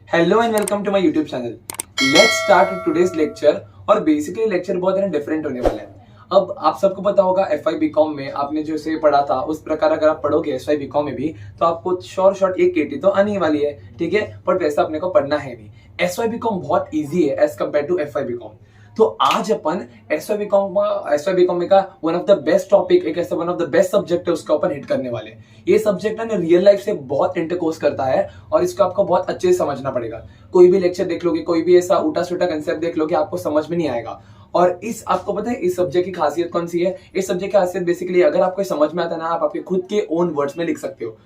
Hello and welcome to my YouTube channel. Let's start today's lecture. और basically lecture बहुत है different होने वाला है। अब आप सबको पता होगा एफआई बीकॉम में आपने जो इसे पढ़ा था उस प्रकार अगर आप पढ़ोगे एसवाई बीकॉम में भी तो आपको शॉर्ट एक केटी तो आने वाली है, ठीक है। बट वैसा अपने को पढ़ना है नहीं। एसवाई बीकॉम बहुत इजी है as compared to FY BCom. तो आज अपन एसवाई बीकॉम का one of the best topic, एक ऐसा one of the best subject है, उसके ऊपर हिट करने वाले। ये सब्जेक्ट ना रियल लाइफ से बहुत इंटरकोर्स करता है और इसको आपको बहुत अच्छे से समझना पड़ेगा। कोई भी लेक्चर देख लोगे, कोई भी ऐसा उल्टा सुल्टा कंसेप्ट देख लोगे, आपको समझ में नहीं आएगा। और इस आपको पता है इस सब्जेक्ट की खासियत कौन सी है? इस सब्जेक्ट की खासियत बेसिकली अगर आपको समझ में आता है ना, आप आपके खुद के ओन वर्ड्स में लिख सकते हो।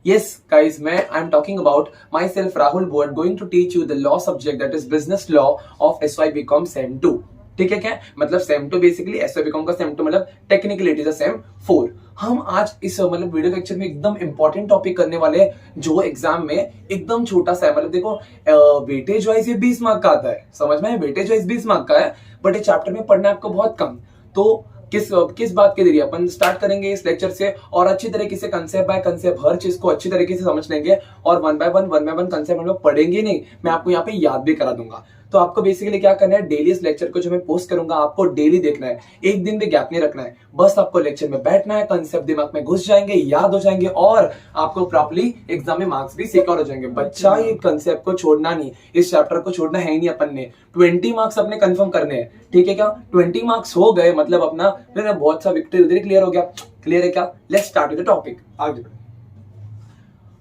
Yes, guys, I am talking about myself, Rahul Boat, going to teach you the law subject that is business law of SYBCom Sem 2. ठीक है क्या मतलब सेम 2 बेसिकली SYBCom का सेम 2 मतलब technically it is a same 4। हम आज इस मतलब वीडियो लेक्चर में एकदम इंपॉर्टेंट टॉपिक करने वाले हैं जो एग्जाम में एकदम छोटा सा है। मतलब देखो वेटेज वाइज ये 20 मार्क का आता है, समझ में? वेटेज वाइज 20 मार्क का है, बट ये चैप्टर में पढ़ना है आपको बहुत कम। तो किस बात के जरिए अपन स्टार्ट करेंगे इस लेक्चर से और अच्छी तरीके से कंसेप्ट बाय कंसेप्ट हर चीज को अच्छी तरीके से समझ लेंगे और वन बाय वन कंसेप्ट हम लोग पढ़ेंगे नहीं, मैं आपको यहाँ पे याद भी करा दूंगा। तो आपको बेसिकली क्या करना है, डेली इस लेक्चर को जो मैं पोस्ट करूंगा आपको डेली देखना है, एक दिन भी गैप नहीं रखना है। बस आपको लेक्चर में बैठना है, कंसेप्ट दिमाग में घुस जाएंगे, याद हो जाएंगे और आपको प्रॉपर्ली एग्जाम में मार्क्स भी सिक्योर हो जाएंगे। बच्चा ये कंसेप्ट को छोड़ना नहीं, इस चैप्टर को छोड़ना है ही नहीं। अपन ने 20 मार्क्स अपने कंफर्म करने हैं, ठीक है क्या? 20 मार्क्स हो गए मतलब अपना बहुत सा विक्ट्री उधर क्लियर हो गया। क्लियर है क्या? Let's start with the topic. आगे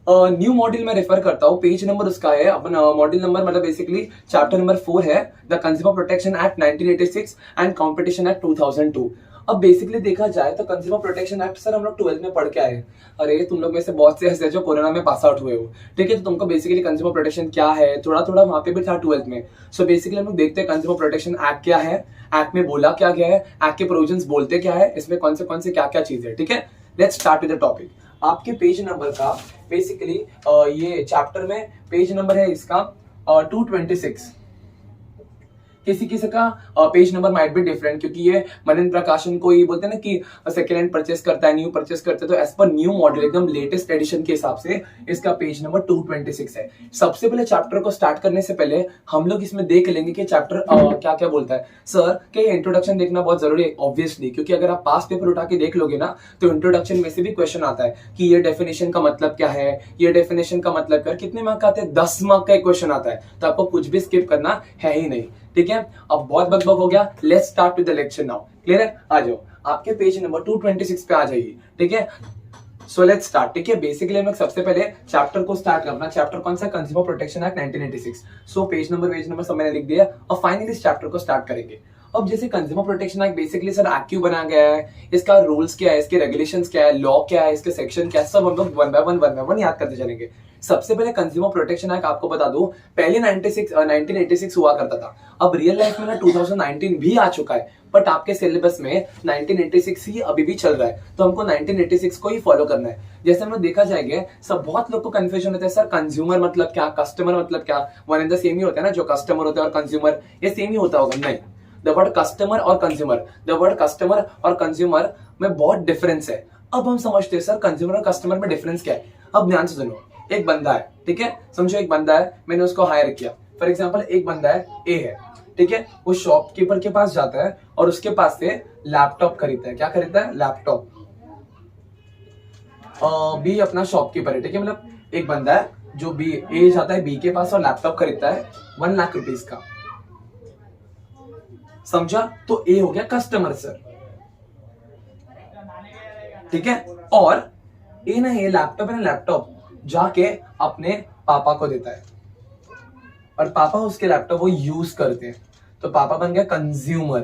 न्यू मॉड्यूल में रेफर करता हूँ, पेज नंबर उसका है अपन मॉड्यूल नंबर मतलब बेसिकली चैप्टर नंबर 4 है the consumer protection act 1986 and competition act 2002। अब बेसिकली देखा जाए तो कंज्यूमर प्रोटेक्शन एक्ट सर हम लोग 12th में पढ़ के आए। अरे तुम लोग में से बहुत से ऐसे जो कोरोना में पास आउट हुए हो, ठीक है, तो तुमको बेसिकली कंज्यूमर प्रोटेक्शन क्या है थोड़ा थोड़ा वहां पे भी था 12th में। सो बेसिकली हम लोग देखते हैं कंज्यूमर प्रोटेक्शन एक्ट क्या है, एक्ट में बोला क्या गया है, एक्ट के प्रोविजंस बोलते क्या है, इसमें कौन से क्या क्या चीज है, ठीक है। Let's start with the topic. आपके पेज नंबर का बेसिकली ये चैप्टर में पेज नंबर है इसका 226। किसी किसी का page number might be different क्योंकि ये मनन प्रकाशन को ये बोलते हैं ना कि सेकेंड हैंड परचेस करता है, न्यू परचेस करता है, तो एज पर न्यू मॉडल एकदम लेटेस्ट एडिशन के हिसाब से इसका पेज नंबर 226 है। सबसे पहले चैप्टर को स्टार्ट करने से पहले हम लोग इसमें देख लेंगे कि चैप्टर क्या क्या बोलता है। सर के इंट्रोडक्शन देखना बहुत जरूरी है ऑब्वियसली, क्योंकि अगर आप पास पेपर उठा के देख लोगे ना तो इंट्रोडक्शन में से भी क्वेश्चन आता है कि ये डेफिनेशन का मतलब क्या है, ये डेफिनेशन का मतलब क्या। कितने मार्क आते हैं? 10 मार्क का एक क्वेश्चन आता है, तो आपको कुछ भी स्किप करना है ही नहीं, ठीक है। अब बहुत बकबक हो गया, let's start with the lecture now. Clear है? आ जाओ आपके पेज नंबर 226 पे आ जाइए, ठीक है। सो लेट्स स्टार्ट, ठीक है। बेसिकली हम लोग सबसे पहले चैप्टर को स्टार्ट करना। चैप्टर कौन सा? Consumer protection act 1986। So page number सब मैंने लिख दिया और फाइनली इस चैप्टर को स्टार्ट करेंगे। अब जैसे consumer protection act basically sir act क्यों बना गया है, इसका रूल्स क्या है, इसके रेगुलेशंस क्या है, लॉ क्या है, इसके सेक्शन क्या है, सब हम लोग वन बाय वन याद करते चलेंगे। सबसे पहले कंज्यूमर प्रोटेक्शन एक्ट आपको बता दूं पहले 1986 हुआ करता था। अब रियल लाइफ में ना 2019 भी आ चुका है, बट आपके सिलेबस में 1986 ही अभी भी चल रहा है, तो हमको 1986 को ही फॉलो करना है। जैसे हम लोग देखा जाएगा सब बहुत लोग को कंफ्यूजन होता है, सर कंज्यूमर मतलब क्या, कस्टमर मतलब क्या? वन एंड द सेम ही होता है ना, जो कस्टमर होता है और कंज्यूमर ये सेम ही होता होगा? नहीं, द वर्ड कस्टमर और कंज्यूमर में बहुत डिफरेंस है। अब हम समझते हैं सर कंज्यूमर और कस्टमर में डिफरेंस क्या है। अब ध्यान से सुनो, एक बंदा है, ठीक है, समझो एक बंदा है, मैंने उसको हायर किया। फॉर एग्जांपल एक बंदा है ए है, ठीक है, वो शॉपकीपर के पास जाता है और उसके पास से लैपटॉप खरीदता है। क्या खरीदता है? लैपटॉप। बी अपना शॉपकीपर है, ठीक है, मतलब एक बंदा है जो बी ए जाता है बी के पास और लैपटॉप खरीदता है 1 लाख रुपीज का, समझा? तो ए हो गया कस्टमर सर, ठीक है। और ए ना ये लैपटॉप जाके अपने पापा को देता है और पापा उसके लैपटॉप वो यूज करते हैं, तो पापा बन गया कंज्यूमर।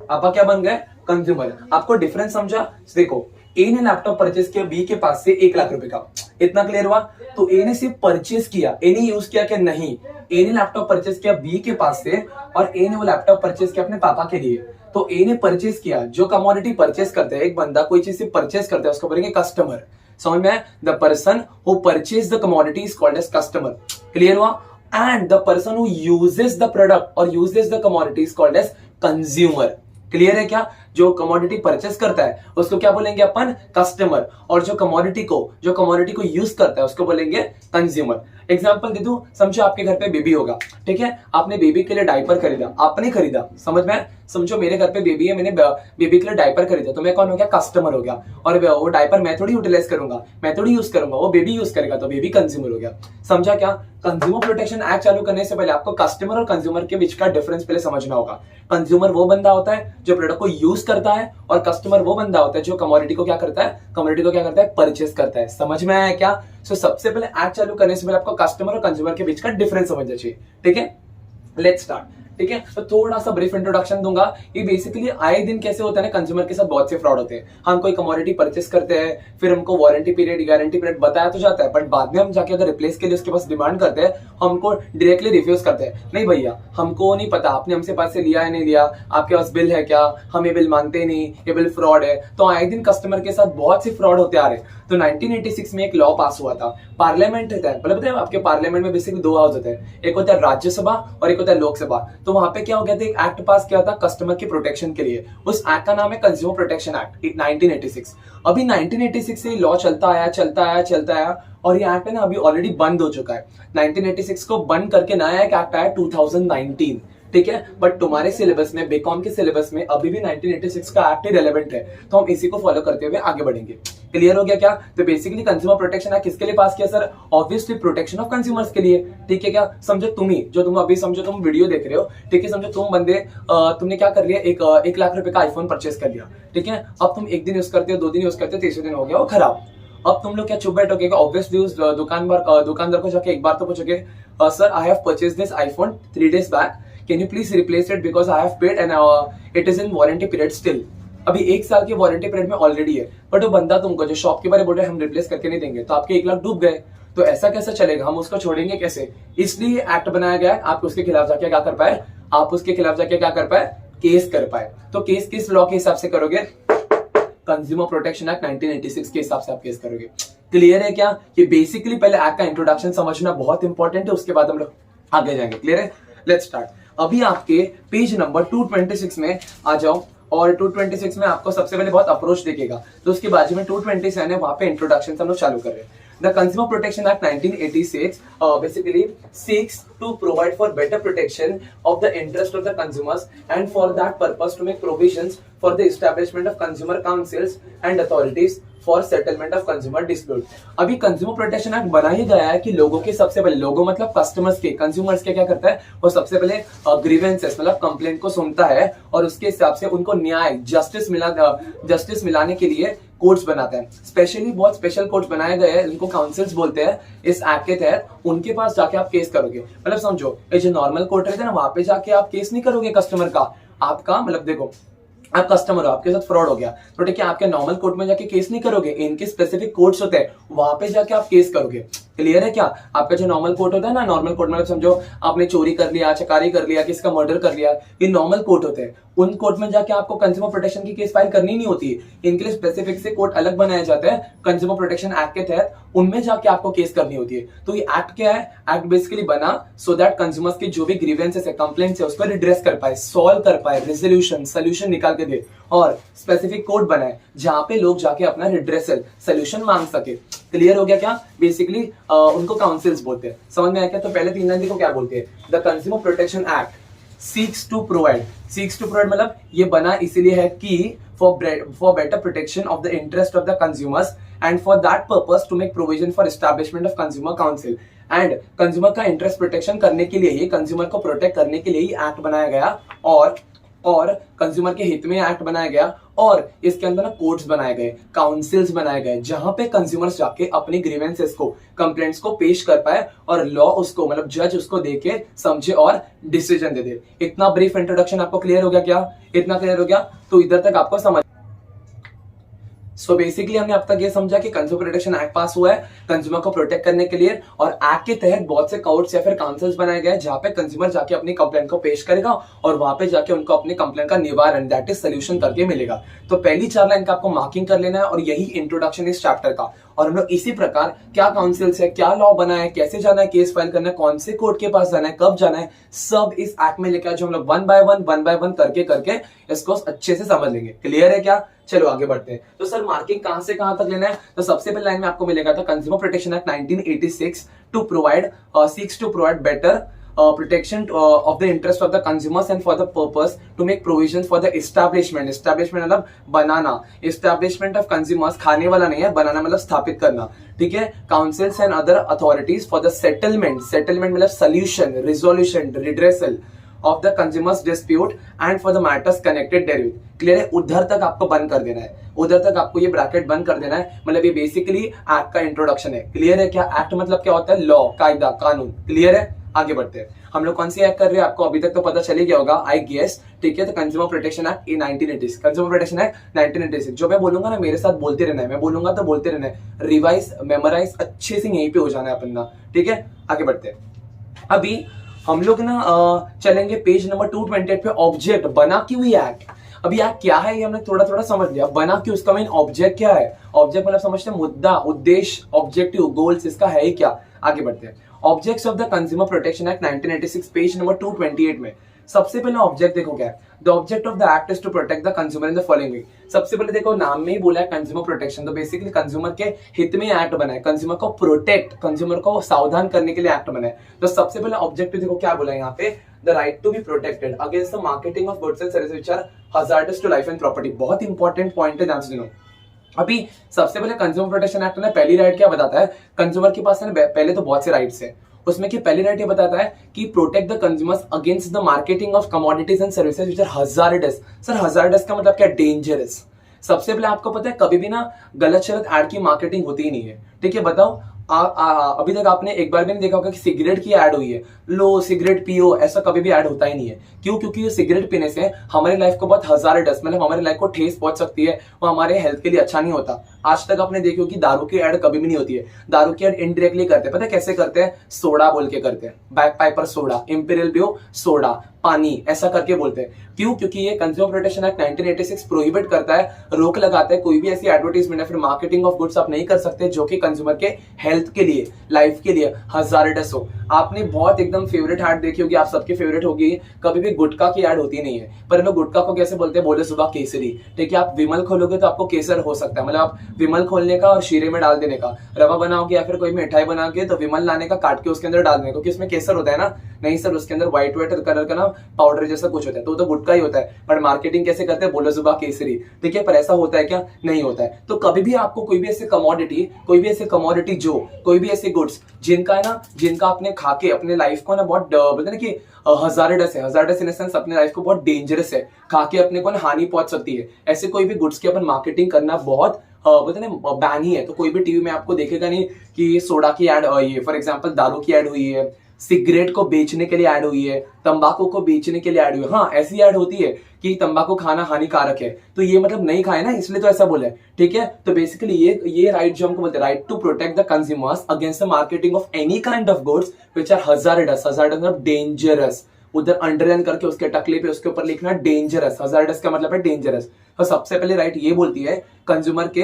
पापा क्या बन गए? कंज्यूमर। आपको डिफरेंस समझा? देखो ए ने लैपटॉप परचेस किया बी के पास से 1 लाख रुपए का, इतना क्लियर हुआ? तो ए ने सिर्फ परचेस किया, ए ने यूज किया क्या? नहीं, ए ने लैपटॉप परचेस किया बी के पास से और ए ने वो लैपटॉप परचेस किया अपने पापा के लिए। तो ए ने परचेस किया, जो कमोडिटी परचेस करते हैं, एक बंदा कोई चीज से परचेस करता है उसको बोलेंगे कस्टमर। समझ में? The person who purchase the commodity is called as customer. Clear हुआ? And the person who uses the product और uses the commodity is called as consumer. Clear है क्या? जो कमोडिटी परचेस करता है उसको क्या बोलेंगे अपन, कस्टमर, और जो कमोडिटी को यूज करता है उसको बोलेंगे कंज्यूमर। एग्जांपल दे दूं, समझो आपके घर पे बेबी होगा, ठीक है, आपने बेबी के लिए डायपर खरीदा, आपने खरीदा, समझ में, समझो मेरे घर पे बेबी है, मैंने बेबी के लिए डायपर खरीदा, तो मैं कौन हो गया, कस्टमर हो गया, और वो डायपर मैं थोड़ी यूटिलाइज करूंगा, मैं थोड़ी यूज करूंगा, वो बेबी यूज करेगा, तो बेबी कंज्यूमर हो गया। समझा क्या? कंज्यूमर प्रोटेक्शन एक्ट चालू करने से पहले आपको कस्टमर और कंज्यूमर के बीच का डिफरेंस पहले समझना होगा। कंज्यूमर वो बंदा होता है जो प्रोडक्ट को यूज करता है, और कस्टमर वो बंदा होता है जो कमोडिटी को क्या करता है, परचेस करता है। समझ में आया क्या? सबसे पहले एक्ट चालू करने से पहले आपको कस्टमर और कंज्यूमर के बीच का डिफरेंस समझना चाहिए, ठीक है। लेट्स स्टार्ट, ठीक है। तो थोड़ा सा ब्रीफ इंट्रोडक्शन दूंगा। ये बेसिकली आए दिन कैसे होता है ना, कंज्यूमर के साथ बहुत से फ्रॉड होते हैं। हम कोई कमोडिटी परचेस करते हैं, फिर हमको वारंटी पीरियड, गारंटी पीरियड बताया तो जाता है, बट बाद में हम जाके अगर रिप्लेस के लिए उसके पास डिमांड करते हैं, हमको डायरेक्टली रिफ्यूज करते हैं, नहीं भैया हमको नहीं पता आपने हमसे पास से लिया है नहीं लिया, आपके पास बिल है क्या, हम ये बिल मानते नहीं, ये बिल फ्रॉड है। तो आए दिन कस्टमर के साथ बहुत सी फ्रॉड होते आ रहे। तो 1986 में एक लॉ पास हुआ था, पार्लियामेंट होता है, मतलब आपके पार्लियामेंट में बेसिकली दो हाउस होते हैं, एक होता है राज्यसभा और एक होता है लोकसभा। तो वहां पे क्या हो गया था, एक एक्ट पास किया था कस्टमर की प्रोटेक्शन के लिए। उस एक्ट का नाम है कंज्यूमर प्रोटेक्शन एक्ट 1986। अभी 1986 से लॉ चलता आया और ये एक्ट है ना अभी ऑलरेडी बंद हो चुका है। 1986 को बंद करके नया एक एक्ट आया 2019, ठीक है। बट तुम्हारे सिलेबस में, बीकॉम के सिलेबस में अभी भी 1986 का एक्ट ही रेलेवेंट है, तो हम इसी को फॉलो करते हुए आगे बढ़ेंगे। क्लियर हो गया क्या? तो बेसिकली कंज्यूमर प्रोटेक्शन एक्ट किसके लिए पास किया sir? Obviously protection of consumers के लिए, ठीक है क्या। समझो तुम ही, जो तुम अभी समझो तुम वीडियो देख रहे हो, ठीक है, समझो तुम बंदे तुमने क्या कर लिया, एक लाख रुपए का आईफोन परचेस कर लिया, ठीक है। अब तुम एक दिन यूज करते हो, 2 दिन यूज करते हो, तीसरे दिन हो गया वो खराब। अब तुम लोग क्या चुप बैठोगे? ऑब्वियसली उस दुकानदार को जाके एक बार तो पूछोगे, sir I have purchase this iPhone 3 days back, can you please replace it because I have paid and it is in warranty period still. अभी 1 साल की वारंटी पीरियड में ऑलरेडी है, बट वो बंदा तुमको जो शॉपकीपर बोल रहे हैं हम रिप्लेस करके नहीं देंगे, तो आपके 1 लाख डूब गए। तो ऐसा कैसे चलेगा? हम उसको छोड़ेंगे कैसे? इसलिए एक्ट बनाया गया है, आप उसके खिलाफ जाके क्या कर पाए, केस कर पाए। तो केस किस लॉ के हिसाब से करोगे? कंज्यूमर प्रोटेक्शन एक्ट 1986 के हिसाब से आप केस करोगे। क्लियर है क्या? ये बेसिकली पहले एक्ट का इंट्रोडक्शन समझना बहुत इंपॉर्टेंट है, उसके बाद हम लोग आगे जाएंगे। क्लियर है? Let's start. अभी आपके पेज नंबर 226 में आ जाओ, और 226 में आपको सबसे पहले बहुत अप्रोच दिखेगा, तो उसके बाजू में 227 है, वहां पे इंट्रोडक्शन हम लोग चालू कर रहे हैं। The Consumer Protection Act 1986 basically seeks to provide for better protection of the interest of the consumers, and for that purpose to make provisions for the establishment of consumer councils and authorities for settlement of consumer dispute. अभी consumer protection act बना ही गया है कि लोगों के सबसे पहले, लोगों मतलब कस्टमर्स के, कंज्यूमर्स के क्या करता है, वो सबसे पहले ग्रीवेंसेस मतलब कंप्लेंट को सुनता है, और उसके हिसाब से उनको न्याय, जस्टिस मिलाने के लिए कोर्ट्स बनाता है। स्पेशली बहुत स्पेशल कोर्ट्स बनाए गए हैं, इनको काउंसिल्स बोलते हैं। इस एक्ट के तहत उनके पास जाके आप केस करोगे। मतलब समझो ये जो नॉर्मल कोर्ट रहते हैं ना, वहां पे जाके आप केस नहीं करोगे कस्टमर का, आपका मतलब देखो आप कस्टमर हो, आपके साथ फ्रॉड हो गया, तो ठीक है, आपके नॉर्मल कोर्ट में जाके केस नहीं करोगे, इनके स्पेसिफिक कोर्ट्स होते हैं, वहां पे जाके आप केस करोगे। क्लियर है क्या? आपका जो नॉर्मल कोर्ट होता है ना, नॉर्मल कोर्ट मतलब समझो आपने चोरी कर लिया, चकारी कर लिया, किसका मर्डर कर लिया, ये नॉर्मल कोर्ट होते हैं। उन कोर्ट में जाके आपको कंज्यूमर प्रोटेक्शन की केस फाइल करनी नहीं होती, इनके लिए स्पेसिफिक से कोर्ट अलग बनाया जाता है कंज्यूमर प्रोटेक्शन एक्ट के तहत, उनमें जाके आपको केस करनी होती है। तो ये एक्ट क्या है? एक्ट बेसिकली बना सो दैट कंज्यूमर्स की जो भी ग्रीवेंसेस है, कंप्लेंट्स है, उसको रिड्रेस कर पाए, सॉल्व कर पाए, सोल्यूशन निकाल के दे, और स्पेसिफिक कोर्ट बनाए जहां पे लोग जाके अपना रिड्रेसल सोल्यूशन मांग सके। क्लियर हो गया क्या? बेसिकली उनको काउंसिल्स बोलते हैं। समझ में आया क्या? तो पहले 3 लाइन देखो क्या बोलते हैं। The consumer protection act seeks to provide मतलब ये बना इसीलिए है कि for better protection of the interest of the consumers, and for that purpose to make provision for establishment of consumer council, and consumer का interest protection करने के लिए ही, consumer को protect करने के लिए ही एक्ट बनाया गया, और कंज्यूमर के हित में एक्ट बनाया गया, और इसके अंदर ना कोर्ट्स बनाए गए, काउंसिल्स बनाए गए, जहां पे कंज्यूमर्स जाके अपनी ग्रीवेंसेस को, कंप्लेंट्स को पेश कर पाए, और लॉ उसको मतलब जज उसको देके समझे और डिसीजन दे दे। इतना ब्रीफ इंट्रोडक्शन आपको क्लियर हो गया क्या? इतना क्लियर हो गया? तो इधर तक आपको समझ। सो बेसिकली हमने अब तक ये समझा कि कंज्यूमर प्रोटेक्शन एक्ट पास हुआ है कंज्यूमर को प्रोटेक्ट करने के लिए, और एक्ट के तहत बहुत से कोर्ट्स या फिर काउंसिल्स बनाए गए जहां पे कंज्यूमर जाके अपनी कंप्लेंट को पेश करेगा, और वहां पे जाके उनको अपनी कंप्लेंट का निवारण, दैट इज सोल्यूशन करके मिलेगा। तो पहली 4 लाइन का आपको मार्किंग कर लेना है, और यही इंट्रोडक्शन इस चैप्टर का। और हम लोग इसी प्रकार क्या काउंसिल्स है, क्या लॉ बना है, कैसे जाना है, केस फाइल करना है, कौन से कोर्ट के पास जाना है, कब जाना है, सब इस एक्ट में लेकर जो हम लोग वन बाय वन करके करके इसको अच्छे से समझ लेंगे। क्लियर है क्या? चलो आगे बढ़ते हैं। तो सर मार्किंग कहां से कहां तक लेना है? तो सबसे पहले लाइन में आपको मिलेगा था consumer protection act 1986 to provide seeks to provide better protection of the interest of the consumers and for the purpose to make provisions for the establishment मतलब बनाना, establishment of consumers खाने वाला नहीं है, बनाना मतलब स्थापित करना, ठीक है, councils and other authorities for the settlement मतलब solution, resolution, redressal of the consumers dispute and for the matters connected therewith। Clear है? उधर तक आपको बंद कर देना है, उधर तक आपको ये ब्रैकेट बंद कर देना है, मतलब ये बेसिकली एक्ट का इंट्रोडक्शन है। क्लियर है क्या? एक्ट मतलब क्या होता है? लॉ, कायदा, कानून। क्लियर है? आगे बढ़ते हैं। हम लोग कौन सी एक्ट कर रहे हैं आपको अभी तक तो पता चल ही गया होगा, आई गेस, ठीक है। तो consumer protection act 1986, consumer protection act 1986। जो मैं बोलूंगा ना मेरे साथ बोलते रहना है, मैं बोलूंगा तो बोलते रहना है, रिवाइज मेमोराइज अच्छे से यहीं पे हो जाना है अपन ना, ठीक है। आगे बढ़ते हैं। अभी हम लोग ना चलेंगे पेज नंबर 228 पे, ऑब्जेक्ट, बना क्यों ये एक्ट। अभी एक्ट क्या है ये हमने थोड़ा थोड़ा समझ लिया, बना क्यों, इसका मेन ऑब्जेक्ट क्या है। ऑब्जेक्ट मतलब समझते हैं मुद्दा, उद्देश्य, ऑब्जेक्टिव, गोल्स, इसका है ही क्या। आगे बढ़ते हैं। Objects of the consumer protection act 1986 page number 228 में सबसे पहले ऑब्जेक्ट देखो क्या है। The object of the act is to protect the consumer in the following way. सबसे पहले देखो नाम में ही बोला है कंज्यूमर प्रोटेक्शन, तो बेसिकली कंज्यूमर के हित में एक्ट बना है, कंज्यूमर को प्रोटेक्ट, कंज्यूमर को सावधान करने के लिए एक्ट बना है। तो सबसे पहले ऑब्जेक्टिव देखो क्या बोला है यहाँ पे, the right to be protected against the marketing of goods and services which are hazardous to life and property. बहुत इंपॉर्टेंट पॉइंट है, ध्यान से सुनो। अभी सबसे पहले कंज्यूमर प्रोटेक्शन एक्ट ने पहली राइट क्या बताता है, कंज्यूमर के पास पहले तो बहुत से राइट्स है, उसमें की पहली राइट ये बताता है कि protect the consumers against the marketing of commodities and services which are hazardous. Sir hazardous का मतलब क्या? डेंजरस। सबसे पहले आपको पता है कभी भी ना गलत शलत एड की मार्केटिंग होती ही नहीं है, ठीक है। बताओ अभी तक आपने एक बार भी नहीं देखा होगा कि सिगरेट की ऐड हुई है, लो सिगरेट पियो, ऐसा कभी भी ऐड होता ही नहीं है। क्यों? क्योंकि ये सिगरेट पीने से हमारी लाइफ को बहुत हजार्डस मतलब हमारी लाइफ को ठेस पहुंच सकती है, वो हमारे हेल्थ के लिए अच्छा नहीं होता। आज तक आपने देखी होगी दारू की ऐड कभी भी नहीं होती है, दारू की ऐड इनडायरेक्टली करते हैं, पता है कैसे करते हैं? सोडा बोल के करते हैं, Bagpiper soda, Imperial Blue soda, पानी, ऐसा करके बोलते हैं। क्यों? क्योंकि ये कंज्यूमर प्रोटेक्शन एक्ट 1986 प्रोहिबिट करता है, रोक लगाता है, कोई भी ऐसी एडवर्टाइजमेंट या फिर मार्केटिंग ऑफ गुड्स आप नहीं कर सकते जो कि कंज्यूमर के हेल्थ के लिए, लाइफ के लिए हजार्डस हो। आपने बहुत एकदम फेवरेट ऐड देखी होगी, आप सबके फेवरेट होगी, कभी भी गुटखा की ऐड होती नहीं है, पर लोग गुटखा को कैसे बोलते हैं? बोले सुबह केसरी, ठीक है। आप विमल खोलोगे तो आपको केसर हो सकता है, मतलब आप विमल खोलने का और शीरे में डाल देने का, रवा बनाओगे या फिर कोई मिठाई बनाओगे तो विमल लाने का काट के उसके अंदर डाल देने, क्योंकि उसमें केसर होता है ना। नहीं सर, उसके अंदर व्हाइट कलर का ना पाउडर जैसा कुछ होता है, तो गुटखा ही होता है, पर मार्केटिंग कैसे करते हैं? बोले सुबह केसरी, ठीक है। पर ऐसा होता है क्या? नहीं होता है। तो कभी भी आपको कोई भी ऐसे कमोडिटी जो कोई भी ऐसे गुड्स जिनका है ना, जिनका आपने खा के अपने लाइफ को ना बहुत बोलते ना कि हजार्डस है, हजार्डस इन सेंस अपने लाइफ को बहुत डेंजरस है, खा के अपने को ना हानि पहुंच सकती है, ऐसे कोई भी गुड्स की अपन मार्केटिंग करना बहुत बोलते ना बैन ही है। तो कोई भी टीवी में आपको देखेगा नहीं कि सोडा की ऐड, ये फॉर एग्जांपल दारू की ऐड हुई है, सिगरेट को बेचने के लिए ऐड हुई है, तंबाकू को बेचने के लिए ऐड हुई है। हाँ, ऐसी ऐड होती है कि तंबाकू खाना हानिकारक है, तो ये मतलब नहीं खाए ना, इसलिए तो ऐसा बोले, ठीक है। तो बेसिकली ये राइट जो हमको बोलते हैं, right to protect the consumers against the marketing of any kind of goods which are hazardous मतलब डेंजरस। उधर अंडरलाइन करके उसके टकले पे उसके ऊपर लिखना डेंजरस, हजार्डस का मतलब है डेंजरस। तो सबसे पहले राइट ये बोलती है कंज्यूमर के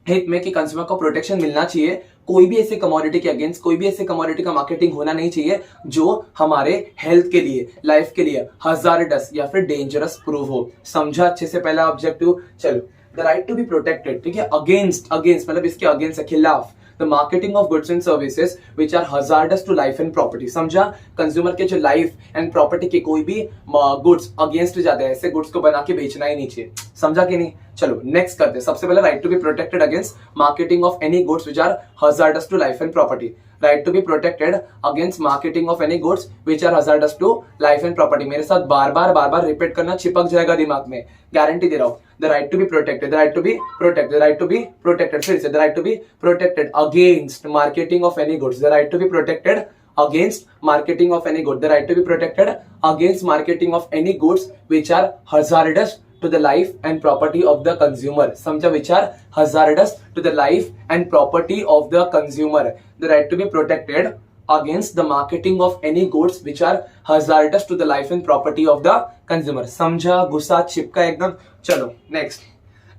हित में कि कंज्यूमर को प्रोटेक्शन मिलना चाहिए, कोई भी ऐसे कमोडिटी के अगेंस्ट, कोई भी ऐसे कमोडिटी का मार्केटिंग होना नहीं चाहिए जो हमारे हेल्थ के लिए, लाइफ के लिए हजार्डस या फिर डेंजरस प्रूव हो। समझा अच्छे से पहला ऑब्जेक्टिव? चलो, the right to be protected, ठीक है, अगेंस्ट मतलब इसके अगेंस्ट है, खिलाफ, the marketing of goods and services which are hazardous to life and property. समझा? कंज्यूमर के जो लाइफ एंड प्रॉपर्टी के कोई भी गुड्स अगेंस्ट जाते हैं, ऐसे गुड्स को बना के बेचना ही नहीं चाहिए। समझा कि नहीं? चलो नेक्स्ट करते हैं। सबसे पहले right to be protected against marketing of any goods which are hazardous to life and property. Right to be protected against marketing of any goods which are hazardous to life and property. मेरे साथ बार बार repeat करना, चिपक जाएगा दिमाग में, guarantee दे रहा हूं। The right to be protected, the right to be protected, the right to be protected, फिर से the right to be protected against marketing of any goods, the right to be protected against marketing of any good, the right to be protected against marketing of any goods which are hazardous to the life and property of the consumer. समझा? which are hazardous to the life and property of the consumer, the right to be protected against the marketing of any goods which are hazardous to the life and property of the consumer. समझा? गुस्सा चिपका एकदम? चलो next,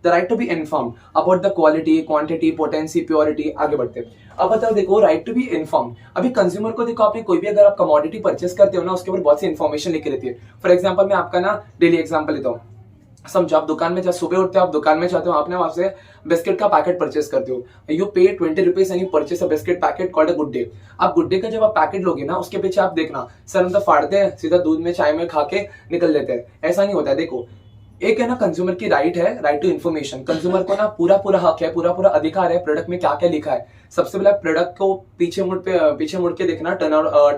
the right to be informed about the quality, quantity, potency, purity. आगे बढ़ते हैं। अब बताओ, देखो राइट टू बी इन्फॉर्म्ड। अभी कंज्यूमर को देखो, आपने कोई भी अगर आप कमोडिटी परचेस करते हो ना, उसके ऊपर बहुत सी इन्फॉर्मेशन लिखी रहती है। फॉर एग्जाम्पल मैं आपका ना डेली एग्जाम्पल लेता हूँ। समझो, आप दुकान में जब सुबह उठते हो, आप दुकान में जाते हो, आपने वहां से बिस्किट का पैकेट परचेस करते हो। यू पे 20 rupees and you purchase a biscuit packet called a good day. आप गुड डे का जब आप पैकेट लोगे ना, उसके पीछे आप देखना, सर हम तो फाड़ते हैं, सीधा दूध में चाय में खा के निकल लेते हैं। ऐसा नहीं होता है। देखो, एक है ना कंज्यूमर की राइट है, राइट टू इन्फॉर्मेशन। कंज्यूमर को ना पूरा पूरा हक है, पूरा पूरा अधिकार है प्रोडक्ट में क्या क्या लिखा है। सबसे पहले प्रोडक्ट को पीछे मुड़ के देखना, टर्न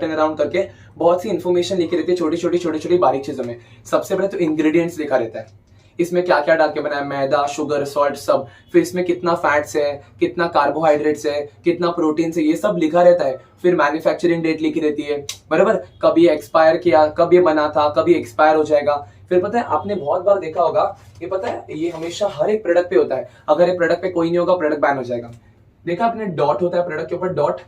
अराउंड करके बहुत सी इन्फॉर्मेशन लिखी रहती है, छोटी छोटी बारीक चीजों में। सबसे पहले तो इंग्रेडिएंट्स लिखा रहता है, इसमें क्या क्या डाल के बनाया, मैदा, शुगर, सॉल्ट, सब। फिर इसमें कितना फैट्स है, कितना कार्बोहाइड्रेट्स है, कितना प्रोटीन है, ये सब लिखा रहता है। फिर मैन्युफैक्चरिंग डेट लिखी रहती है, बराबर, कब ये एक्सपायर किया, कब ये बना था, कब ये एक्सपायर हो जाएगा। फिर पता है, आपने बहुत बार देखा होगा, ये पता है, ये हमेशा हर एक प्रोडक्ट पे होता है। अगर ये प्रोडक्ट पे कोई नहीं होगा, प्रोडक्ट बैन हो जाएगा। देखा आपने, डॉट होता है प्रोडक्ट के ऊपर, डॉट।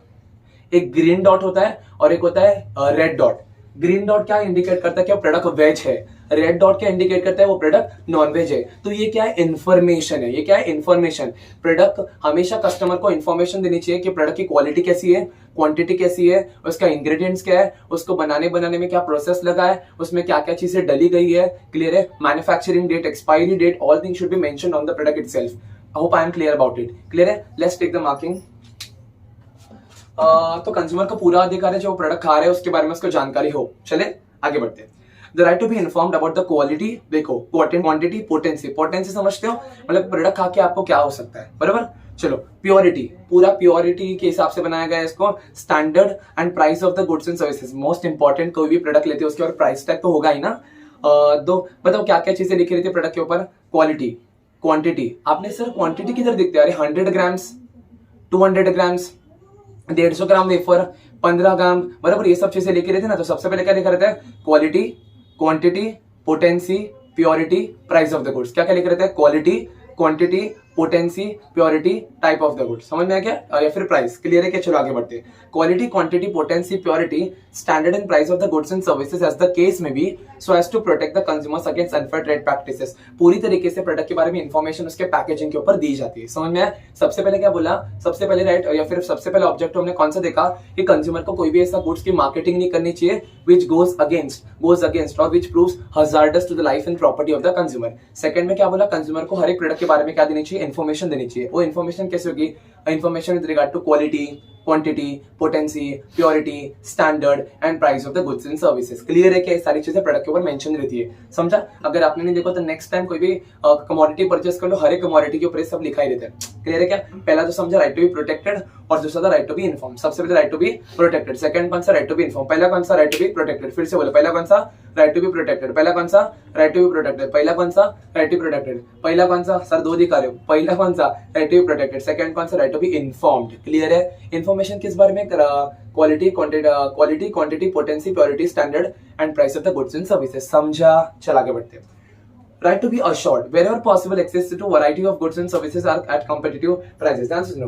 एक ग्रीन डॉट होता है और एक होता है रेड डॉट। ग्रीन डॉट क्या इंडिकेट करता है कि वो प्रोडक्ट वेज है, रेड डॉट क्या इंडिकेट करता है वो प्रोडक्ट नॉन वेज है। तो ये क्या है, इन्फॉर्मेशन है। ये क्या है, इन्फॉर्मेशन। प्रोडक्ट हमेशा कस्टमर को इन्फॉर्मेशन देनी चाहिए कि प्रोडक्ट की क्वालिटी कैसी है, क्वांटिटी कैसी है, उसका इंग्रेडिएंट्स क्या है, उसको बनाने में क्या प्रोसेस लगा है, उसमें क्या क्या चीजें डली गई है, क्लियर है। Manufacturing date, expiry date, all things should be mentioned on the product itself. I hope I am clear about it. Clear है? Let's take the marking. तो कंज्यूमर को पूरा अधिकार है जो प्रोडक्ट खा रहे हैं उसके बारे में उसको जानकारी हो। चले आगे बढ़ते हैं। The right to be informed about the quality. देखो, क्वांटिटी, पोटेंसी। पोटेंसी समझते हो, मतलब प्रोडक्ट खा के आपको क्या हो सकता है, बराबर। चलो, प्योरिटी, पूरा प्योरिटी के हिसाब से बनाया गया है इसको। Standard and price of the goods and services, most important. कोई भी प्रोडक्ट लेते हो उसके ऊपर प्राइस टैग तो होगा ही ना। दो बताओ क्या क्या चीजें लिखी रहती है प्रोडक्ट के ऊपर। Quality, quantity. आपने सर क्वांटिटी किधर दिखते हैं? अरे 100 ग्राम्स, 200 ग्राम्स, 150 ग्राम वेफर, 15 ग्राम, बराबर, ये सब चीजें लिखी रहती है ना। तो सबसे पहले क्या लिखा रहता है? Quality, quantity, potency, purity, price of the goods. क्या क्या लिखा रहता है? Quality, quantity, potency, purity, type of the goods. समझ में आ गया? या फिर प्राइस। क्लियर है? क्या? चलो आगे बढ़ते हैं। Quality, quantity, potency, purity, standard and price of the goods and services as the case may be, so as to protect the consumers against unfair trade practices. पूरी तरीके से प्रोडक्ट के बारे में इंफॉर्मेशन उसके पैकेजिंग के ऊपर दी जाती है। समझ में आया? सबसे पहले क्या बोला? सबसे पहले राइट, या फिर सबसे पहले ऑब्जेक्टिव हमने कौन सा देखा कि कंज्यूमर को कोई भी ऐसा गुड्स की मार्केटिंग नहीं करनी चाहिए which goes against or which proves hazardous to the life and property of the consumer। Second में क्या बोला? कंज्यूमर को हर एक प्रोडक्ट के बारे में क्या देनी चाहिए? इन्फॉर्मेशन देनी चाहिए। वो इन्फॉर्मेशन कैसे होगी? Information with regard to quality, quantity, potency, purity, standard and price of the goods and services. Clear है? क्या ये सारी चीजें प्रोडक्ट के ऊपर मेंशन रहती है। समझा? अगर आपने नहीं देखो तो नेक्स्ट टाइम कोई भी कमोडिटी परचेस कर लो, हर एक कमोडिटी के ऊपर सब लिखा ही रहता है। क्लियर है? क्या पहला तो समझा राइट टू बी प्रोटेक्टेड, और दूसरा था राइट टू बी इन्फॉर्म। सबसे पहले right to be protected, second कौन सा? Right to be inform. पहला कौन सा? Right to be protected. फिर से बोलो, पहला कौन सा? Right to be protected. पहला कौन सा? Right to be protected. पहला कौन सा? Right to be protected. पहला कौन सा? सर दो दिखा रहे हो। पहला कौन सा? Right to be protected. Second कौन सा? Right to be informed. Clear है? इन्फॉर्मेशन किस बारे में? Quality, quantity, potency, purity, standard and price of the goods and services. समझा? चल आगे बढ़ते हैं। Right to be assured, wherever possible, access to variety of goods and services are at competitive prices। ध्यान से सुनो,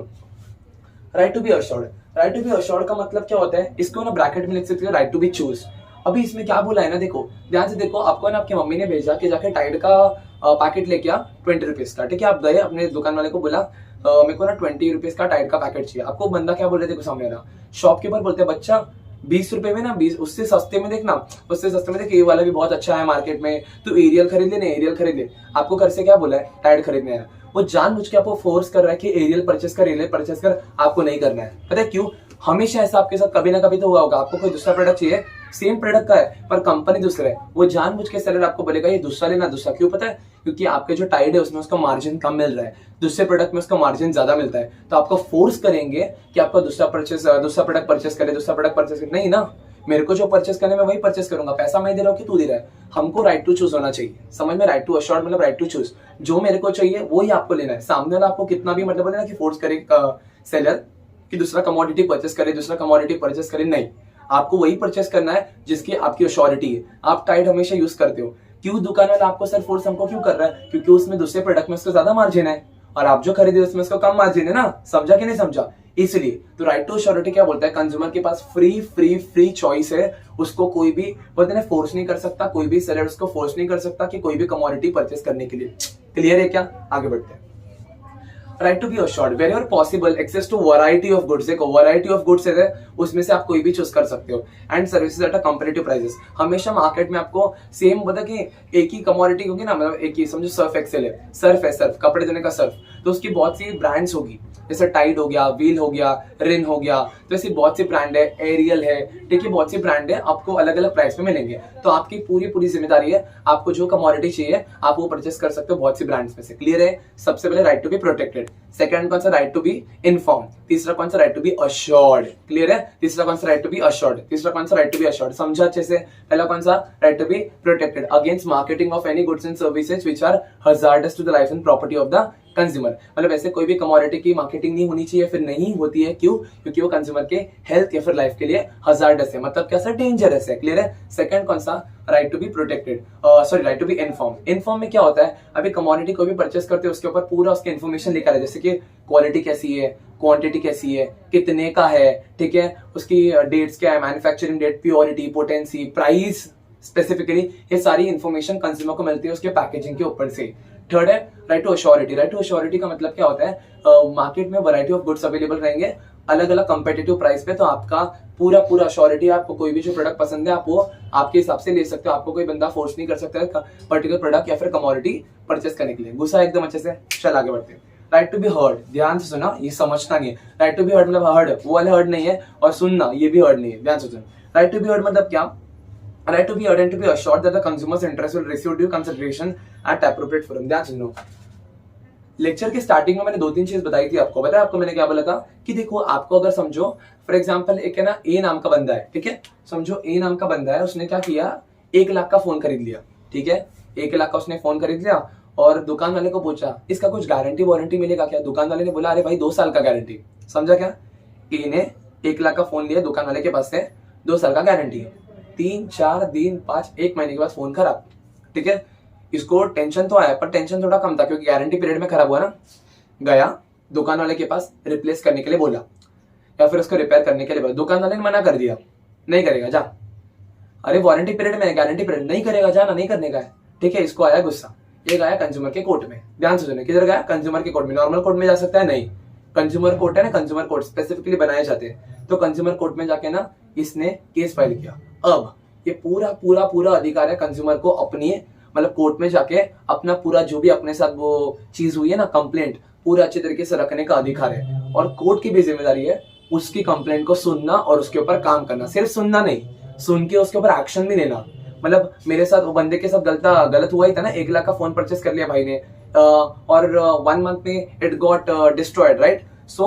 right to be assured. Right to be assured का मतलब क्या होता है? इसको ना ब्रैकेट में लिख सकते हो, राइट टू बी चूज। अभी इसमें क्या बोला है ना, देखो ध्यान से देखो, आपको ना आपकी मम्मी ने भेजा कि जाके टाइड का पैकेट लेके आ 20 रुपीज का। ठीक है? आप गए, अपने दुकान वाले को बोला मेरे को ना 20 रुपीज का टाइड का पैकेट चाहिए। आपको बंदा क्या बोल रहे? देखो सामने ना शॉपकीपर बोलते हैं, बच्चा 20 रुपए में ना, 20 उससे सस्ते में देखना, उससे सस्ते में देख, ये वाला भी बहुत अच्छा है मार्केट में, तू एरियल खरीद ले, एरियल खरीद ले। आपको घर से क्या बोला है? टाइड खरीदना है। वो जानबूझ के आपको फोर्स कर रहा है कि एरियल परचेस कर। आपको नहीं करना है। पता है क्यों? हमेशा ऐसा आपके साथ कभी ना कभी तो हुआ होगा, आपको कोई दूसरा प्रोडक्ट चाहिए, सेम प्रोडक्ट का है पर कंपनी दूसरा है, वो जानबूझ के सेलर आपको बोलेगा ये दूसरा लेना, दूसरा। क्यों? पता है? क्योंकि आपके जो टाइड है उसमें उसका मार्जिन कम मिल रहा है, दूसरे प्रोडक्ट में उसका मार्जिन ज्यादा मिलता है, तो आपको फोर्स करेंगे कि आपको दूसरा प्रोडक्ट परचेस करे। नहीं ना, मेरे को जो परचेस करने में वही परचेस करूंगा, पैसा मैं दे रहा हूँ कि तू दे रहा है। हमको राइट टू चूज होना चाहिए। समझ में? राइट टू अश्योर्ड मतलब राइट टू चूज, जो मेरे को चाहिए वो ही आपको लेना है। सामने वाला आपको कितना भी मतलब ना कि फोर्स करे सेलर कि दूसरा कमोडिटी परचेस करे, नहीं, आपको वही परचेस करना है जिसकी आपकी अश्योरिटी है। आप टाइड हमेशा यूज करते हो, क्यों? दुकान वाला आपको सर फोर्स हमको क्यों कर रहा है? क्योंकि उसमें दूसरे प्रोडक्ट में उसका ज्यादा मार्जिन है और आप जो खरीदे उसमें उसका कम मार्जिन है ना। समझा कि नहीं समझा? इसलिए तो राइट टू अश्योरिटी क्या बोलता है? कंज्यूमर के पास फ्री चॉइस है, उसको कोई भी बोलते हैं फोर्स नहीं कर सकता, कोई भी सेलर उसको फोर्स नहीं कर सकता कि कोई भी कमोडिटी परचेस करने के लिए। क्लियर है क्या? आगे बढ़ते हैं। Right to be assured where are possible access to variety of goods. देखो वैरायटी ऑफ गुड्स है उसमें से आप कोई भी चूज कर सकते हो and services at a comparative prices. हमेशा मार्केट में आपको सेम पता कि एक ही कमोडिटी होगी ना, मतलब एक ही समझो सर्फ एक्सेल है, सर्फ कपड़े धोने का सर्फ, तो उसकी बहुत सी ब्रांड्स होगी, जैसे टाइड हो गया, व्हील हो गया, रिन हो गया, तो ऐसी बहुत सी ब्रांड है, एरियल है, ठीक है, बहुत सी ब्रांड है, आपको अलग अलग प्राइस में मिलेंगे। तो आपकी पूरी जिम्मेदारी है, आपको जो कमोडिटी चाहिए आप वो परचेस कर सकते हो बहुत सी ब्रांड्स में से। क्लियर है? सबसे पहले right to be protected, second कौन सा? राइट टू बी इन्फॉर्म, तीसरा कौन सा? Right to be assured. Clear है? तीसरा कौन सा? राइट टू बी अश्योर्ड, तीसरा कौन सा? Right to be assured. समझा अच्छे से? पहला कौन सा? Right to be protected against marketing of any goods and services which are hazardous to the life and property of the consumer. मतलब ऐसे कोई भी कमोडिटी की मार्केटिंग नहीं होनी चाहिए, फिर नहीं होती है, क्यों? क्योंकि वो कंज्यूमर के हेल्थ या फिर लाइफ के लिए हजार्डस है, मतलब कैसा? डेंजरस है। क्लियर है? सेकंड कौन सा? Right to be protected, sorry right to be inform. Inform में क्या होता है? अभी कमोडिटी को भी परचेस करते हैं उसके ऊपर पूरा उसकी इन्फॉर्मेशन लिखा है, जैसे कि क्वालिटी कैसी है, क्वांटिटी कैसी है, कितने का है, ठीक है, उसकी डेट्स क्या है, manufacturing date, purity, potency, price specifically, ये सारी इन्फॉर्मेशन कंज्यूमर को मिलती है उसके पैकेजिंग के ऊपर से। थर्ड है right to assurity. Right to assurity का मतलब क्या होता है? मार्केट में वैरायटी ऑफ गुड्स अवेलेबल रहेंगे अलग अलग कंपेटिटिव प्राइस पे, तो आपका पूरा अश्योरिटी, आपको कोई भी जो प्रोडक्ट पसंद है आप वो आपके हिसाब से ले सकते हो, आपको कोई बंदा फोर्स नहीं कर सकता है पर्टिकुलर प्रोडक्ट या फिर कमोडिटी परचेस करने के लिए। गुस्सा एकदम अच्छे से? चल आगे बढ़ते हैं। राइट टू बी हर्ड, ध्यान से सुना, ये समझना नहीं है। राइट टू बी हर्ड मतलब हर्ड वो वाले हर्ड नहीं है, और सुनना ये भी हर्ड नहीं है, ध्यान से सुन। राइट टू बी हर्ड मतलब क्या? Right to be heard and to be assured that the consumer's interest will receive due consideration at appropriate forum। ध्यान सुनो, लेक्चर के स्टार्टिंग में मैंने 2-3 चीज बताई थी आपको, पता है आपको मैंने क्या बोला था? कि देखो आपको अगर समझो फॉर एग्जांपल एक है ना ए नाम का बंदा है, ठीक है, समझो ए नाम का बंदा है, उसने क्या किया? 1 लाख का फोन खरीद लिया, ठीक है, 1 लाख का उसने फोन खरीद लिया और दुकान वाले को पूछा इसका कुछ गारंटी वारंटी मिलेगा क्या? दुकान वाले ने बोला अरे भाई 2 साल का गारंटी। समझा क्या? ए ने 1 लाख का फोन लिया दुकान वाले के पास से, 2 साल का गारंटी है, 3-4 दिन 5-1 महीने के बाद फोन खराब, ठीक है, इसको टेंशन तो आया पर टेंशन थोड़ा कम था क्योंकि गारंटी पीरियड में खराब हुआ ना। गया दुकान वाले के पास, रिप्लेस करने के लिए बोला या फिर उसको रिपेयर करने के लिए बोला, दुकान वाले ने मना कर दिया, नहीं करेगा जा। अरे वारंटी पीरियड में, गारंटी पीरियड नहीं करेगा, जाना नहीं करने का है, ठीक है। इसको आया गुस्सा, ये गया कंज्यूमर के कोर्ट में। ध्यान से सुनिए, किधर गया? कंज्यूमर के कोर्ट में। नॉर्मल कोर्ट में जा सकता है? नहीं, कंज्यूमर कोर्ट है ना, कंज्यूमर कोर्ट स्पेसिफिकली बनाए जाते हैं, तो कंज्यूमर कोर्ट में जाके ना इसने केस फाइल किया। अब ये पूरा अधिकार है कंज्यूमर को अपनी मतलब कोर्ट में जाके अपना पूरा जो भी अपने साथ वो चीज हुई है ना कंप्लेंट, पूरा अच्छे तरीके से रखने का अधिकार है। और कोर्ट की भी जिम्मेदारी है उसकी कंप्लेंट को सुनना और उसके ऊपर काम करना। सिर्फ सुनना नहीं, सुन के उसके ऊपर एक्शन भी लेना। मतलब मेरे साथ वो बंदे के साथ गलत हुआ ही था ना, 1 लाख का फोन परचेस कर लिया भाई ने और 1 मंथ में it got destroyed, right. So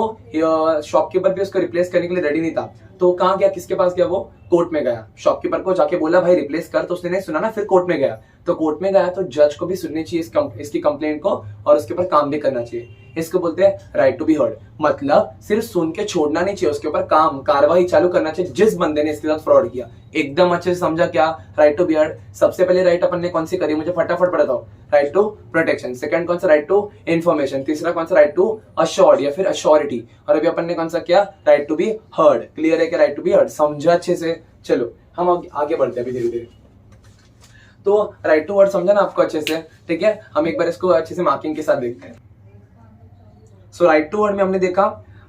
shopkeeper भी उसको रिप्लेस करने के लिए रेडी नहीं था, तो कहाँ गया? किसके पास गया? वो कोर्ट में गया, शॉपकीपर को जाके बोला भाई रिप्लेस कर, तो उसने नहीं सुना ना, फिर कोर्ट में गया। तो कोर्ट में गया तो जज को भी सुननी चाहिए इसकी कंप्लेंट को और उसके ऊपर काम भी करना चाहिए। इसको बोलते हैं राइट टू बी हर्ड। मतलब सिर्फ सुन के छोड़ना नहीं चाहिए, उसके ऊपर काम कार्रवाई चालू करना चाहिए जिस बंदे ने इसके साथ फ्रॉड किया। एकदम अच्छे से समझा क्या? Right to be heard. सबसे पहले राइट अपन ने कौन सी करी? मुझे फटाफट बताओ। राइट टू प्रोटेक्शन, सेकंड कौन सा? राइट टू इन्फॉर्मेशन, तीसरा कौन सा? राइट टू अश्योर्ड या फिर अश्योरिटी, और अभी अपन ने कौन सा किया? Right to be heard. Clear है क्या? राइट टू बी हर्ड समझा अच्छे से? चलो हम आगे बढ़ते हैं अभी धीरे धीरे। तो राइट टू वर्ड समझा ना आपको अच्छे से? ठीक है, हम एक बार इसको अच्छे से मार्किंग के साथ देखते हैं। सो राइट टू वर्ड में हमने देखा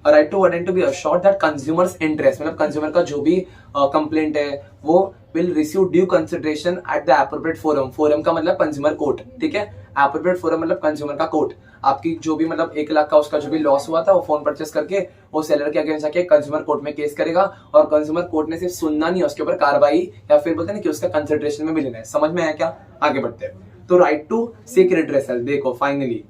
right to word and to be assured that consumers interest, मतलब कंज्यूमर का जो भी कंप्लेंट है वो will receive due consideration at the appropriate forum. Forum का मतलब कंज्यूमर कोर्ट, ठीक है, एप्रोप्रिएट फोरम मतलब कंज्यूमर का कोर्ट। आपकी जो भी मतलब 1 लाख का उसका जो भी लॉस हुआ था वो फोन परचेस करके वो सेलर के अगेंस्ट जाके कंज्यूमर कोर्ट में केस करेगा, और कंज्यूमर कोर्ट ने सिर्फ सुनना नहीं, उसके ऊपर कार्रवाई या फिर बोलते हैं कि उसका कंसिडरेशन में भी लेना है। समझ में आया क्या? आगे बढ़ते हैं। तो राइट टू सीक रिड्रेसल, देखो finally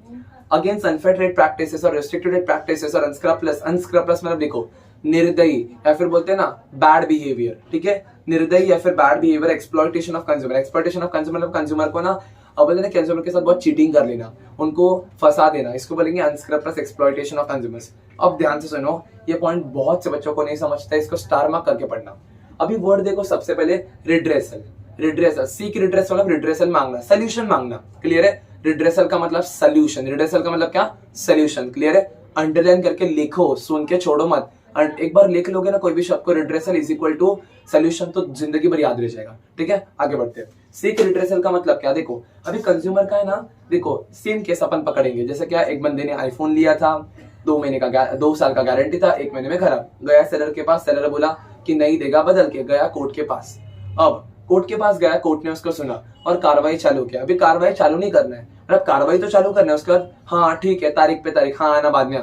against unfair trade practices और रेस्ट्रिक्टेड ट्रेड प्रैक्टिसेस और अनस्क्रपलेस मतलब देखो निर्दयी या फिर बोलते हैं ना बैड बिहेवियर, ठीक है, निर्दयी या फिर bad behaviour, exploitation of consumer. Exploitation of consumer मतलब कंज्यूमर को ना अब बोलते हैं कंज्यूमर के साथ बहुत चीटिंग कर लेना, उनको फंसा देना, इसको बोलेंगे अनस्क्रपलेस एक्सप्लॉयटेशन ऑफ कंज्यूमर्स। अब ध्यान से सुनो, ये पॉइंट बहुत से बच्चों को नहीं समझता, इसको स्टार मार्क करके पढ़ना। अभी वर्ड देखो, सबसे पहले रिड्रेसल, रिड्रेसल सीक रिड्रेसल मतलब रिड्रेसल मांगना, सोल्यूशन मांगना। क्लियर है? रिड्रेसल का मतलब सोल्यूशन, रिड्रेसल का मतलब क्या? सोल्यूशन। क्लियर है? अंडरलाइन करके लिखो, सुन के छोड़ो मत। और एक बार लिख लोगे ना कोई भी शब्द को, redressal is equal to solution, तो जिंदगी भर याद रह जाएगा। ठीक है, आगे बढ़ते हैं। सीक रिड्रेसल का मतलब क्या, देखो अभी कंज्यूमर का है ना, देखो सेम केस अपन पकड़ेंगे। जैसे क्या, एक बंदे ने आईफोन लिया था, 2 साल का गारंटी था, 1 महीने में खराब, गया सेलर के पास, सेलर बोला कि नहीं देगा, बदल के गया कोर्ट के पास। अब कोर्ट के पास गया, कोर्ट ने उसको सुना और कार्रवाई चालू किया। अभी कार्रवाई चालू नहीं करना है, मतलब कार्रवाई तो चालू करना है उसका, हाँ ठीक है, तारीख पे तारीख, हाँ आना बाद में,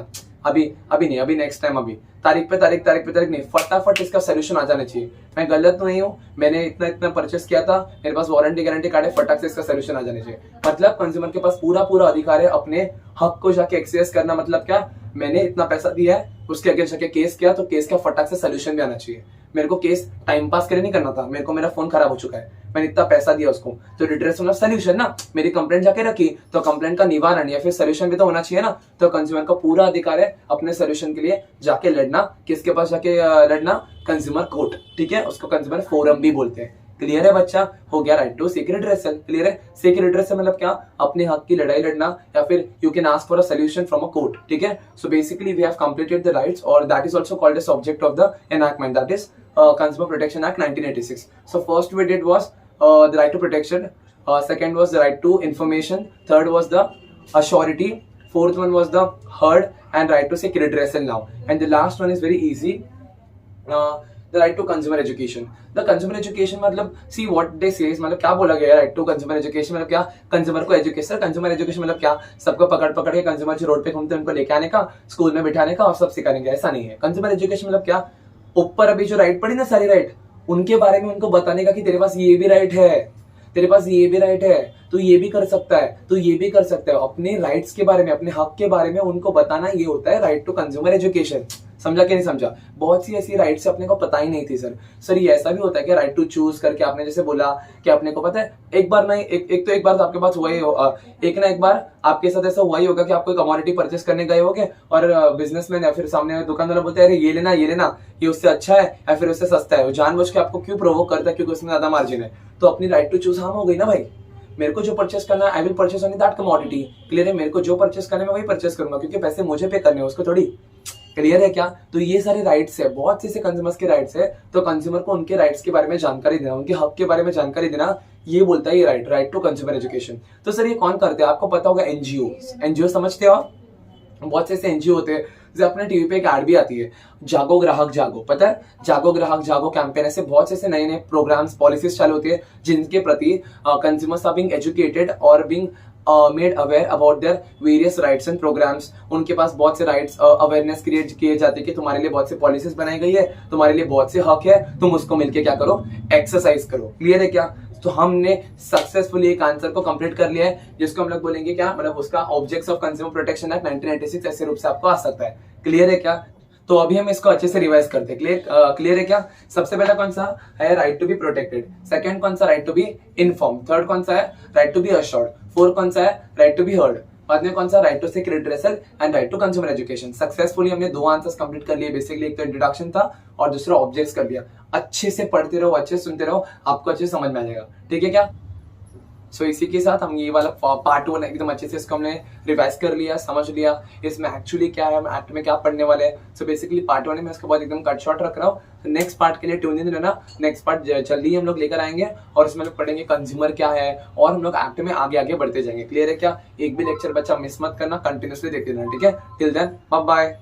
अभी अभी नहीं, अभी नेक्स्ट टाइम, अभी तारीख पे तारीख, तारीख पे तारीख नहीं, फटाफट इसका सोल्यूशन आ जाना चाहिए। मैं गलत नहीं हूँ, मैंने इतना इतना परचेस किया था, मेरे पास वारंटी गारंटी कार्ड है, फटाक से इसका सोल्यूशन आ जाना चाहिए। मतलब कंज्यूमर के पास पूरा पूरा अधिकार है अपने हक को जाके एक्सेस करना। मतलब क्या, मैंने इतना पैसा दिया है, उसके आगे जाके केस किया, तो केस का फटाक से सोल्यूशन भी आना चाहिए। मेरे को केस टाइम पास के लिए नहीं करना था, मेरे को मेरा फोन खराब हो चुका है, मैंने इतना पैसा दिया उसको, तो रिड्रेस होना सोल्यूशन ना। मेरी कंप्लेंट जाके रखी, तो कंप्लेंट का निवारण या फिर सोल्यूशन भी तो होना चाहिए ना। तो कंज्यूमर का पूरा अधिकार है अपने सोल्यूशन के लिए जाके लड़ना। किसके पास जाके लड़ना, कंज्यूमर कोर्ट। ठीक है, उसको कंज्यूमर फोरम भी बोलते हैं। क्लियर है बच्चा, हो गया right to seek redressal. Clear है, सीक रिड्रेसल मतलब क्या, अपने हक की लड़ाई लड़ना, या फिर you can ask for a solution from a court. ठीक है, so basically we have completed the rights, और that is also called the subject of the enactment, that is Consumer Protection Act 1986. So first we did was the right to protection, second was the right to information, third was the assurity, fourth one was the heard and right to seek redressal now, and the last one is very easy, the right to consumer education. The consumer education मतलब see what they say, मतलब क्या बोला गया right to consumer education, मतलब क्या, consumer को education, consumer education मतलब क्या, सबको पकड़ पकड़ के कंज्यूमर जो रोड पे घूमते हैं उनको लेके आने का, स्कूल में बिठाने का और सब सिखाने का, ऐसा नहीं है। कंज्यूमर एजुकेशन मतलब क्या, ऊपर अभी जो राइट पड़ी ना सारी राइट, उनके बारे में उनको बताने का कि तेरे पास ये भी राइट है, तेरे पास ये भी राइट है, तू ये भी कर सकता है, तू ये भी कर सकता है। अपने राइट्स के बारे में, अपने हक के बारे में उनको बताना, ये होता है राइट टू कंज्यूमर एजुकेशन। समझा कि नहीं समझा? बहुत सी ऐसी राइट्स अपने को पता ही नहीं थी सर ये ऐसा भी होता है कि राइट टू चूज करके आपने जैसे बोला कि अपने को पता है, एक बार नहीं, एक बार तो आपके पास हुआ ही एक ना एक बार आपके साथ ऐसा हुआ ही होगा कि आप कोई कमोडिटी परचेस करने गए होगे और बिजनेसमैन या फिर सामने दुकानदार बोलते हैं अरे ये लेना ये लेना, ये उससे अच्छा है या फिर उससे सस्ता है। वो जानबूझ के आपको क्यों प्रोवोक करता है, क्योंकि उसमें ज्यादा मार्जिन है। तो अपनी राइट टू चूज हार्म हो गई ना भाई। मेरे को जो परचेस करना है, I will purchase only that commodity. Clear है, मेरे को जो परचेस करना है मैं वही परचेस करूंगा, क्योंकि पैसे मुझे पे करने हैं, उसको थोड़ी। क्लियर है क्या? तो ये सारे राइट्स है, बहुत से कंज्यूमर्स के राइट्स है। तो कंज्यूमर को उनके राइट्स के बारे में जानकारी देना, उनके हक के बारे में जानकारी देना, ये बोलता है ये राइट टू कंज्यूमर एजुकेशन। तो सर ये कौन करते हैं? आपको पता होगा एनजीओ समझते हो? बहुत से ऐसे एनजीओ होते हैं, जैसे अपने टीवी पे एक एड भी आती है, जागो ग्राहक जागो, पता है? जागो ग्राहक जागो कैंपेन, ऐसे बहुत से नए नए प्रोग्राम्स पॉलिसीज चालू होती है जिनके प्रति कंज्यूमर्स आर बीइंग एजुकेटेड और being made aware about their various rights and programs. उनके पास बहुत से राइट्स अवेयरनेस क्रिएट किए जाते हैं कि तुम्हारे लिए बहुत से पॉलिसीज बनाई गई है, तुम्हारे लिए बहुत से हक है, तुम उसको मिलके क्या करो, एक्सरसाइज करो। क्लियर है क्या? तो हमने सक्सेसफुली एक आंसर को कंप्लीट कर लिया है, जिसको हम लोग बोलेंगे क्या, मतलब उसका objects of consumer protection act 1986 ऐसे रूप से आपको आ सकता है। क्लियर है क्या? तो अभी हम इसको अच्छे से रिवाइज करते हैं। क्लियर है क्या? सबसे पहला कौन सा है? Right to be protected. Second कौन सा? Right to be inform. Third कौन सा है? Right to be assured. Fourth कौन सा है? Right to be heard. बाद में कौन सा? Right to seek redressal and right to consumer education. Successfully हमने 2 आंसर्स कंप्लीट कर लिए। बेसिकली एक तो इंट्रोडक्शन था और दूसरा ऑब्जेक्ट्स कर लिया। अच्छे से पढ़ते रहो, अच्छे से सुनते रहो, आपको अच्छे से समझ में आ जाएगा। ठीक है क्या? सो इसी के साथ हम ये वाला पार्ट 1 एकदम अच्छे से इसको हमने रिवाइज कर लिया, समझ लिया इसमें एक्चुअली क्या है, हम एक्ट में क्या पढ़ने वाले हैं। सो बेसिकली पार्ट 1 में इसको बहुत एकदम कट शॉर्ट रख रहा हूँ। नेक्स्ट पार्ट के लिए ट्यून इन रहना, नेक्स्ट पार्ट जल्दी हम लोग लेकर आएंगे और इसमें लोग पढ़ेंगे कंज्यूमर क्या है और हम लोग एक्ट में आगे आगे बढ़ते जाएंगे। क्लियर है क्या? एक भी लेक्चर बच्चा मिस मत करना, कंटिन्यूसली देखते रहना। ठीक है, टिल देन बाय बाय।